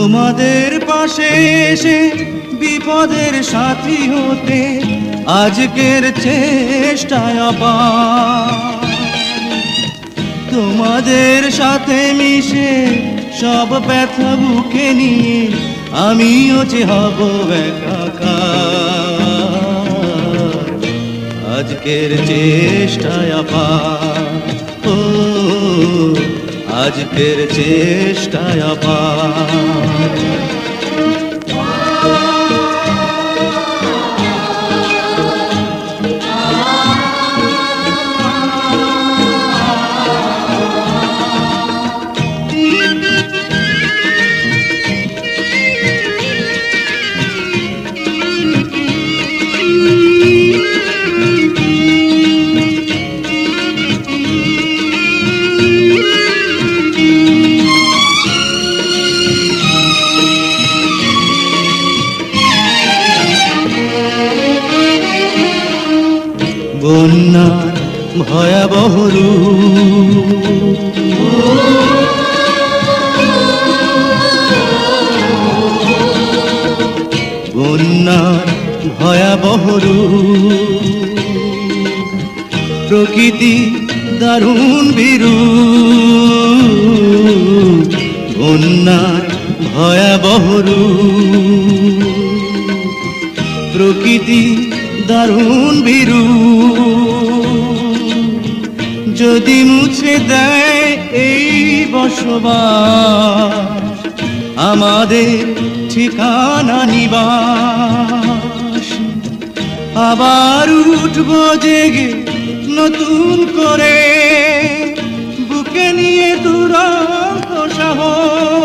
তোমাদের পাশে এসে বিপদের সাথী হতে আজকের চেষ্টায় আবার তোমাদের সাথে মিশে সব ব্যথা বুকে নিয়ে আমিও যে হব একাকার আজকের চেষ্টায় আবার ও আজকের চেষ্টায় আবার বন্যার ভয়াবহ রূপ বন্যার ভয়াবহ রূপ প্রকৃতি দারুণ বিরূপ বন্যার ভয়াবহ রূপ প্রকৃতি দারুণ বিরূপ যদি মুছে দেয় এই বসবাস আমাদের ঠিকানা নিবাস আবার উঠব জেগে নতুন করে বুকে নিয়ে দুরন্ত সাহস